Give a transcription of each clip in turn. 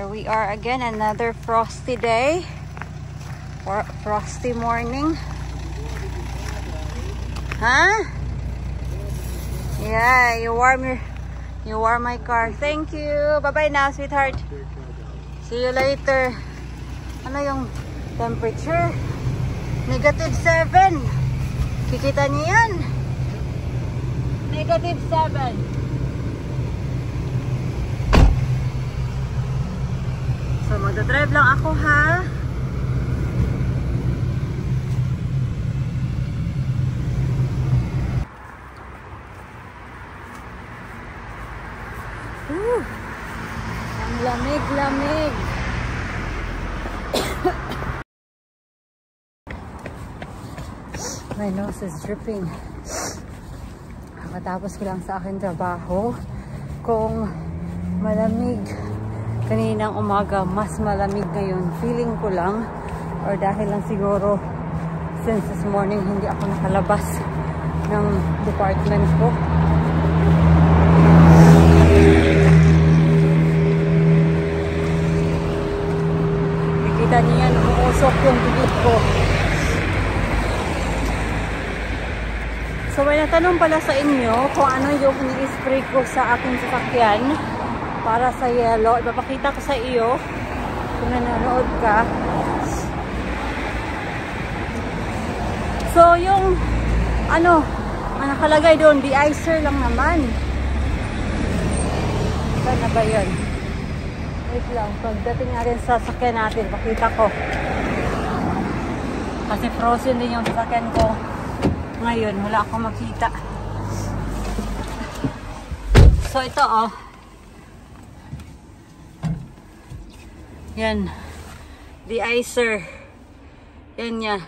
Here we are again, another frosty day or frosty morning. Huh? Yeah, you warm my car. Thank you. Bye-bye now, sweetheart. See you later. Ano yung temperature? -7. Kikita niyo yan? -7. So, magdadrive lang ako, ha? Ang lamig-lamig. My nose is dripping. Nakatapos ko lang sa aking trabaho. Kung malamig kaninang umaga, mas malamig ngayon. Feeling ko lang, or dahil lang siguro since this morning hindi ako nakalabas ng department ko. Nakikita niyo yan, umuusok yung bibig ko. So may natanong pala sa inyo kung ano yung ini-spray ko sa aking sasakyan para sa yellow. Ipapakita ko sa iyo kung nanonood ka. So yung ano, ang nakalagay doon, de-icer lang naman. Saan na ba yun? Wait lang, pagdating natin sa sasakyan natin, pakita ko. Kasi frozen din yung sasakyan ko. Ngayon, wala akong makita. So ito oh. Yan. De-icer. Yan yan.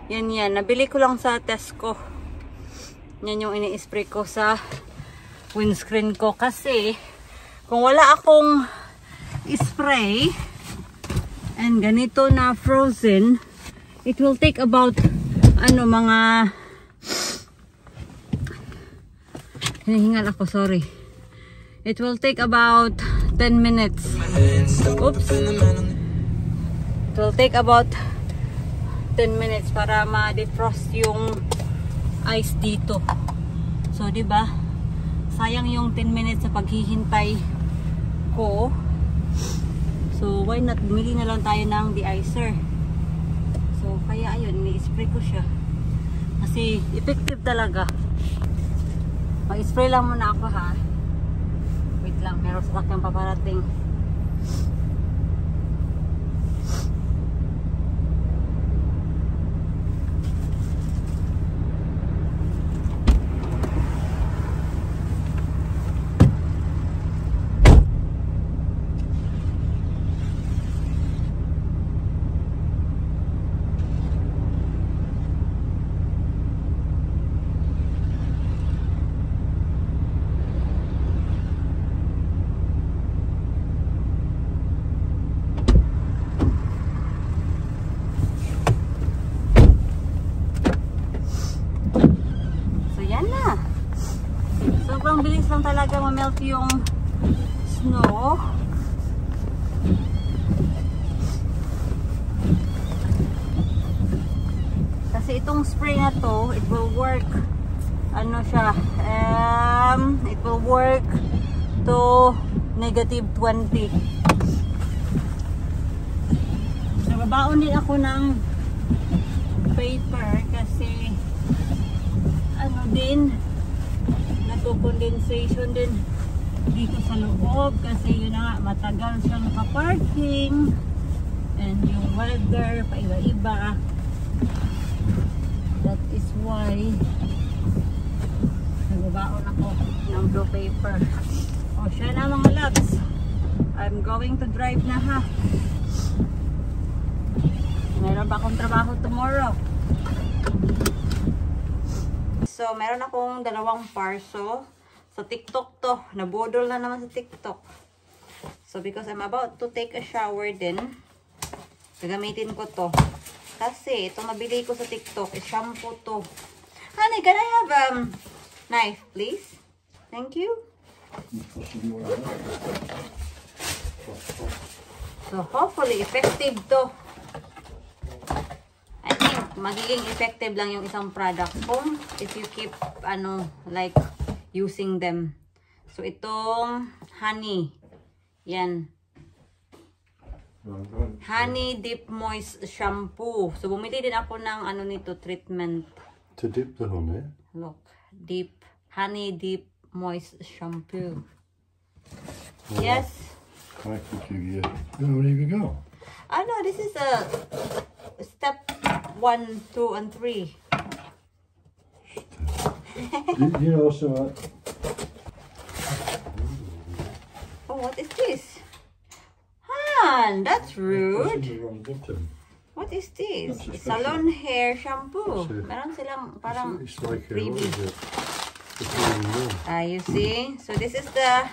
Yan yan. Nabili ko lang sa Tesco. Yan yung ini-spray ko sa windscreen ko. Kasi, kung wala akong spray, and ganito na frozen, it will take about, ano, mga, hinihingal ako, sorry. It will take about 10 minutes. Oops. It will take about 10 minutes para ma-defrost yung ice dito. So, diba? Sayang yung 10 minutes sa paghihintay ko. So, why not? Bumili na lang tayo ng de-icer. So, kaya ayun, ni-spray ko siya. Kasi, effective talaga. Mag-spray lang muna ako, ha? Wait lang, meron sa aking paparating. Sobrang bilis lang talaga ma-melt yung snow. Kasi itong spray na to, it will work, ano siya, it will work to -20. So, babaon din ako ng paper kasi ano din, condensation din dito sa loob kasi yun na nga, matagal siyang naka-parking and yung weather paiba-iba. That is why nagbabaon ako ng blue paper. O siya na mga loves, I'm going to drive na, ha. Meron ba akong trabaho tomorrow? So, meron akong 2 parso. Sa TikTok to. Nabudol na naman sa TikTok. So, because I'm about to take a shower din, gagamitin ko to. Kasi, itong nabili ko sa TikTok is shampoo to. Honey, can I have knife, please? Thank you. So hopefully effective to. I think magiging effective lang yung isang product kung if you keep like using them. So itong honey. Yan. Honey Deep Moist Shampoo. So bumili din ako ng nito treatment. To dip the honey. Look, Honey Deep Moist Shampoo. Well, yes. I could give you. You don't even go. I know this is a step 1, 2, and 3. You know also. Oh, what is this? Han, that's rude. The wrong button. What is this? That's a Salon hair shampoo. That's it. Meron silang parang It's like a, freebie. what is it? It's really new. You see? So this is the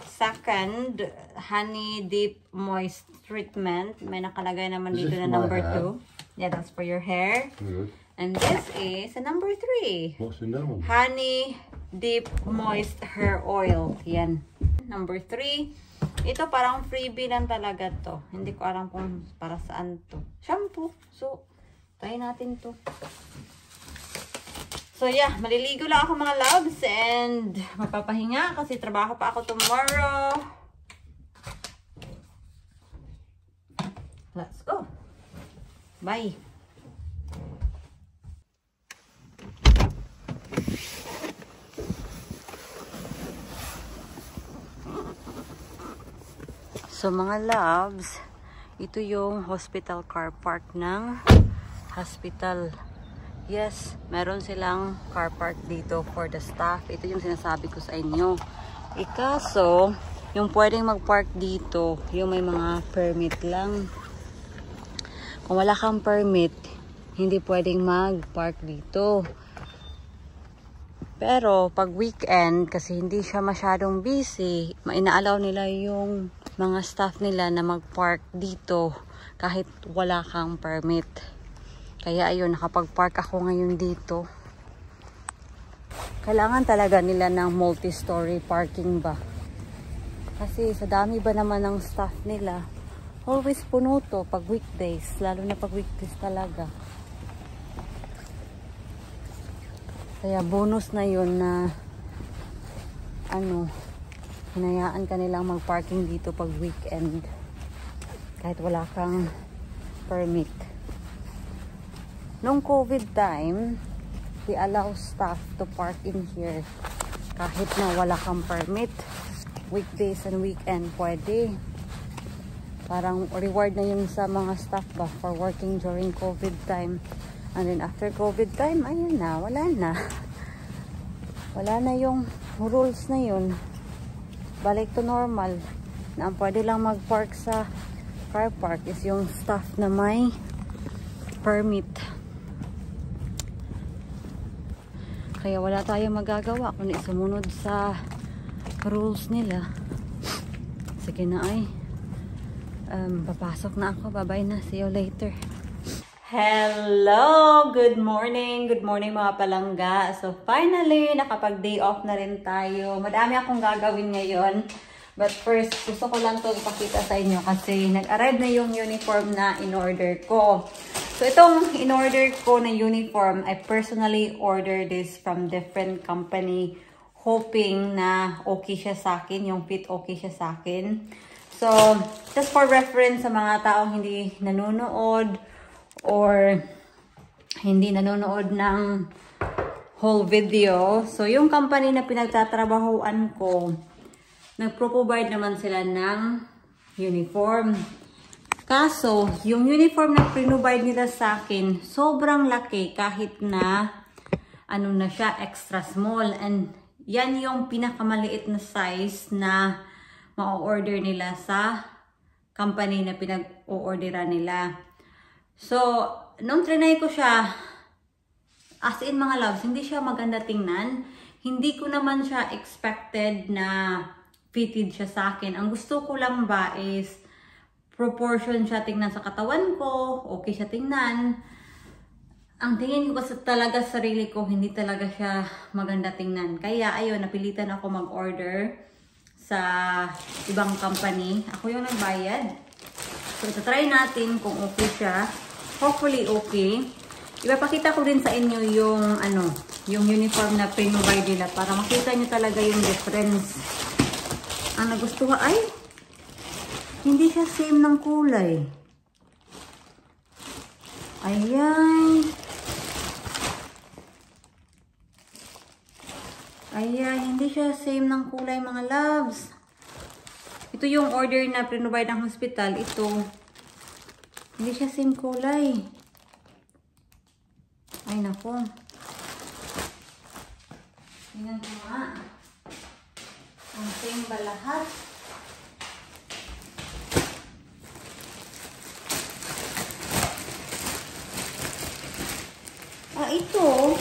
second Honey Deep Moist Treatment. May nakalagay naman Is dito this na my number hair? 2. Yeah, that's for your hair. Good. And this is a number 3. What's in that one? Honey Deep Moist Hair Oil. Yan. Number 3. Ito parang freebie lang talaga to. Hindi ko alam kung para saan to. Shampoo. So, try natin to. So yeah, maliligo lang ako mga loves and mapapahinga kasi trabaho pa ako tomorrow. Let's go. Bye. So mga loves, ito yung hospital car park ng hospital. Yes, meron silang car park dito for the staff. Ito yung sinasabi ko sa inyo. Ikaso, yung pwedeng mag-park dito, yung may mga permit lang. Kung wala kang permit, hindi pwedeng mag-park dito. Pero pag weekend, kasi hindi siya masyadong busy, inaalaw nila yung mga staff nila na mag-park dito kahit wala kang permit. Kaya ayun, nakapag-park ako ngayon dito. Kailangan talaga nila ng multi-story parking ba? Kasi sa dami ba naman ng staff nila, always puno to pag weekdays, lalo na pag weekdays talaga. Kaya bonus na yun na hinayaan ka nilang mag-parking dito pag weekend kahit wala kang permit. Nung COVID time, we allow staff to park in here kahit na wala kang permit. Weekdays and weekend pwede. Parang reward na yun sa mga staff ba for working during COVID time. And then after COVID time, ayun na, wala na. Wala na yung rules na yun. Balik to normal. Na ang pwede lang mag-park sa car park is yung staff na may permit. Kaya wala tayong magagawa kundi sumunod sa rules nila. Sige na ay. Papasok na ako. Bye-bye na. See you later. Hello! Good morning! Good morning mga palangga. So finally, nakapag-day off na rin tayo. Madami akong gagawin ngayon. But first, gusto ko lang ito ipakita sa inyo kasi nag-arrive na yung uniform na in-order ko. So itong in-order ko na uniform, I personally ordered this from different company hoping na okay siya sa akin, yung fit okay siya sa akin. So, just for reference sa mga taong hindi nanonood or hindi nanonood ng whole video. So, yung company na pinagtatrabahoan ko, nagpro-provide naman sila ng uniform. Kaso, yung uniform na pinrovide nila sa akin, sobrang laki kahit na na siya, extra small. And yan yung pinakamaliit na size na ma-order nila sa company na pinag-o-orderan nila. So, nung trinay ko siya, as in mga loves, hindi siya maganda tingnan. Hindi ko naman siya expected na fitted siya sa akin. Ang gusto ko lang ba is proportion siya tingnan sa katawan ko, okay siya tingnan. Ang tingin ko kasi talaga sa sarili ko, hindi talaga siya maganda tingnan. Kaya ayun, napilitan ako mag-order sa ibang company. Ako yung nagbayad. So, try natin kung okay siya. Hopefully, okay. Ipapakita ko din sa inyo yung, yung uniform na pinrovide nila para makita nyo talaga yung difference. Ang nagustuhan ay, hindi siya same ng kulay. Ayan. Ayan, hindi siya same ng kulay mga loves. Ito yung order na pinrovide ng hospital. Ito, hindi siya same kulay. Ay, nako. Tingnan ko nga. Ang same ba lahat? Ito.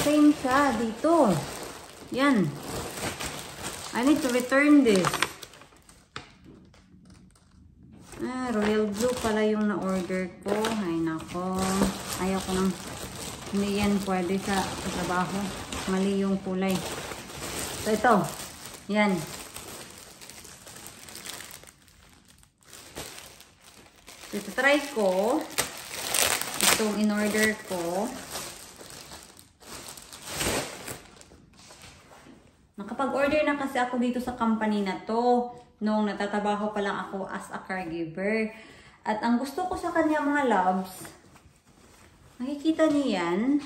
Same siya dito. Yan. I need to return this. Royal blue pala yung na-order ko. Ay, nako. Ayaw ko nang hindi yan pwede sa trabaho. Mali yung kulay. So, ito. Yan. Ito, try ko. Itong in-order ko. Nakapag-order na kasi ako dito sa company na to nung natatrabaho pa lang ako as a caregiver. At ang gusto ko sa kanya mga loves, makikita niyo yan,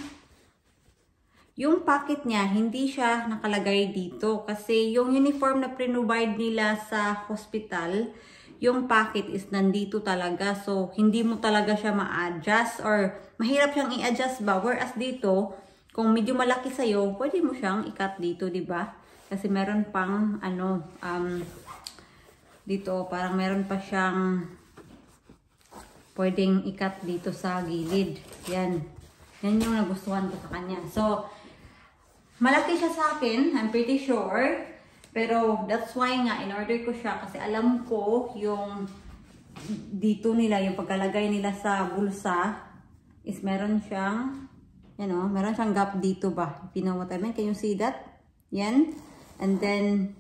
yung packet niya, hindi siya nakalagay dito. Kasi yung uniform na provide nila sa hospital, yung packet is nandito talaga. So, hindi mo talaga siya ma-adjust or mahirap siyang i-adjust ba. Whereas dito, kung medyo malaki sa'yo, pwede mo siyang i-cut dito, diba? Kasi meron pang, dito, parang meron pa siyang pwedeng i-cut dito sa gilid. Yan. Yan yung nagustuhan ko sa kanya. So, malaki siya sa akin, I'm pretty sure. Pero, that's why nga, in-order ko siya kasi alam ko yung dito nila, yung pagkalagay nila sa bulsa is meron siyang, meron siyang gap dito ba? If you know what I mean, can you see that? Yan. And then,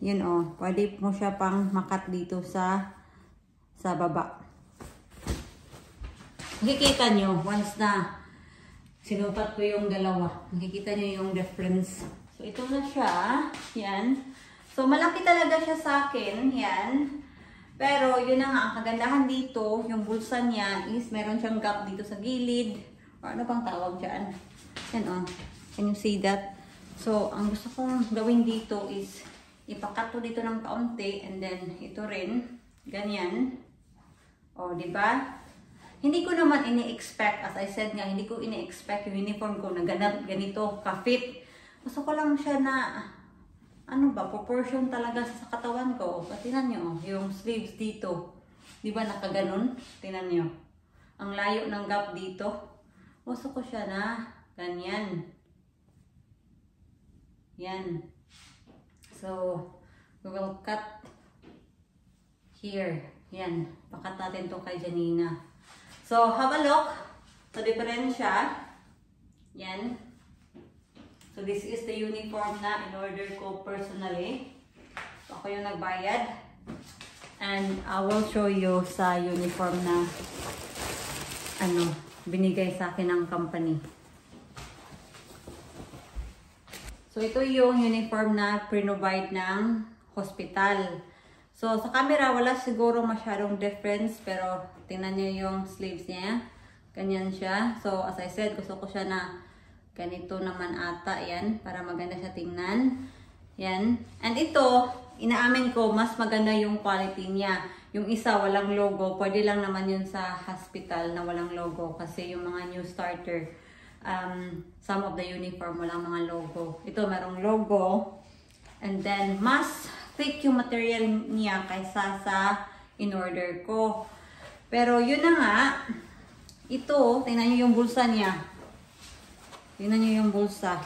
pwede mo siya pang makat dito sa baba. Makikita nyo, once na sinukat ko yung dalawa, makikita nyo yung difference. So, ito na siya. Yan. So, malaki talaga siya sa akin. Yan. Pero, yun na nga, ang kagandahan dito, yung bulsa niya is meron siyang gap dito sa gilid. Or ano pang tawag dyan? Yan, Can you see that? So, ang gusto kong gawin dito is ipakat to dito ng kaunti and then ito rin, ganyan. O, diba? Hindi ko naman ini-expect, as I said nga, hindi ko ini-expect yung uniform ko na ganito ka-fit. Gusto ko lang siya na, proportion talaga sa katawan ko. Tingnan nyo, yung sleeves dito. Diba nakaganon? Tingnan nyo. Ang layo ng gap dito. Gusto ko siya na ganyan. Yan. So, we will cut here. Yan. Pakat natin to kay Janina. So, have a look sa diferensya. Yan. So, this is the uniform na in-order ko personally. So, ako yung nagbayad. And I will show you sa uniform na binigay sa akin ng company. So, ito yung uniform na provide ng hospital. So, sa camera, wala siguro masyadong difference. Pero, tingnan nyo yung sleeves niya. Ganyan siya. So, as I said, gusto ko siya na ganito naman ata. Yan. Para maganda siya tingnan. Yan. And ito, inaamin ko, mas maganda yung quality niya. Yung isa, walang logo. Pwede lang naman yun sa hospital na walang logo. Kasi yung mga new starter, some of the uniform walang mga logo. Ito merong logo. And then mas thick yung material niya kaysa sa in-order ko. Pero yun na nga, ito, tingnan nyo yung bulsa niya. Tingnan nyo yung bulsa.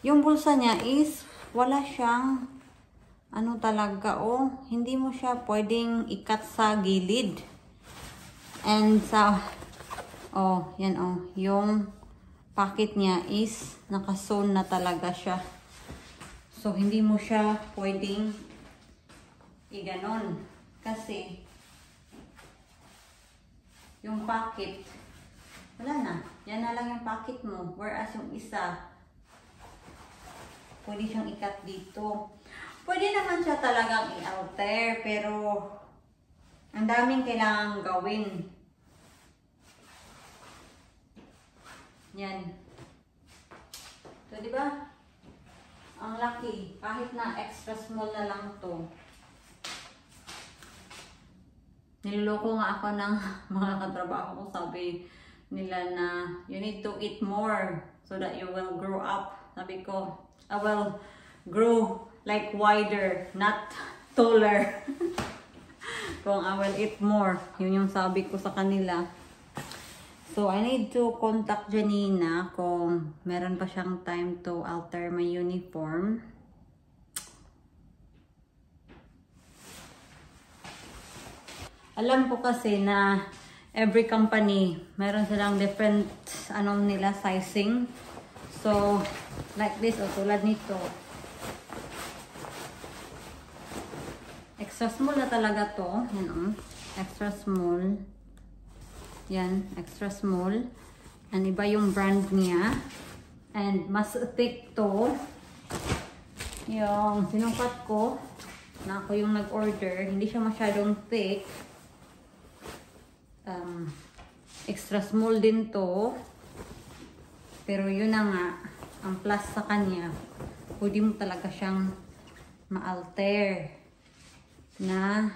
Yung bulsa niya is wala siyang talaga, hindi mo siya pwedeng i-cut sa gilid. And sa yung packet niya is naka-sewn na talaga siya. So, hindi mo siya pwedeng iganon. Kasi, yung pocket, wala na. Yan na lang yung pocket mo. Whereas yung isa, pwede siyang ikat dito. Pwede naman siya talagang i-alter, pero ang daming kailangang gawin. Yan. So, di ba? Ang laki. Kahit na extra small na lang to. Niloloko nga ako ng mga katrabaho ko. Sabi nila na you need to eat more so that you will grow up. Sabi ko, I will grow like wider, not taller. Kung I will eat more. Yun yung sabi ko sa kanila. So, I need to contact Janina kung meron pa siyang time to alter my uniform. Alam ko kasi na every company, meron silang different, nila, sizing. So, like this, o tulad nito. Extra small na talaga to. Yan, extra small. Yan, extra small. And iba yung brand niya. And mas thick to. Yung sinukat ko, na ako yung nag-order, hindi siya masyadong thick. Extra small din to. Pero yun na nga, ang plus sa kanya, pwede mo talaga siyang ma-alter. Na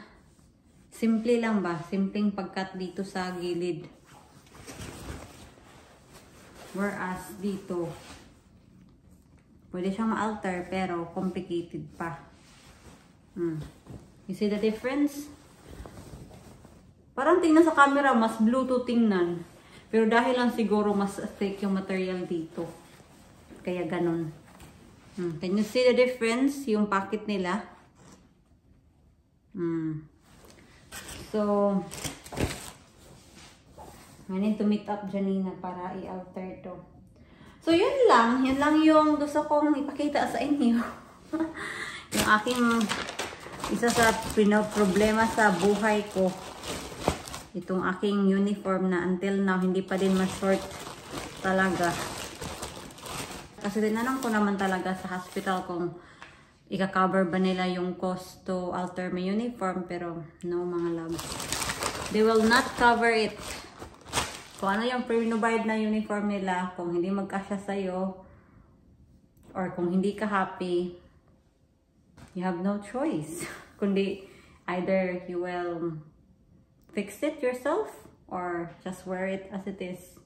simple lang ba? Simpleng pagkat dito sa gilid. Whereas dito, pwede siyang ma-alter pero complicated pa. You see the difference? Parang tingnan sa camera, mas blue to tingnan. Pero dahil lang siguro mas thick yung material dito. Kaya ganun. Can you see the difference? Yung pocket nila. So, I need to meet up Janina para i-alter to. So, yun lang. Yun lang yung gusto kong ipakita sa inyo. Yung aking isa sa problema sa buhay ko. Itong aking uniform na until now, hindi pa din ma-sort talaga. Kasi tinanong ko naman talaga sa hospital kung ika-cover ba nila yung cost to alter my uniform. Pero no mga loves. They will not cover it. Kung ano yung pre-provide na uniform nila, kung hindi magkasya sa'yo, or kung hindi ka happy, you have no choice. Kundi either you will fix it yourself or just wear it as it is.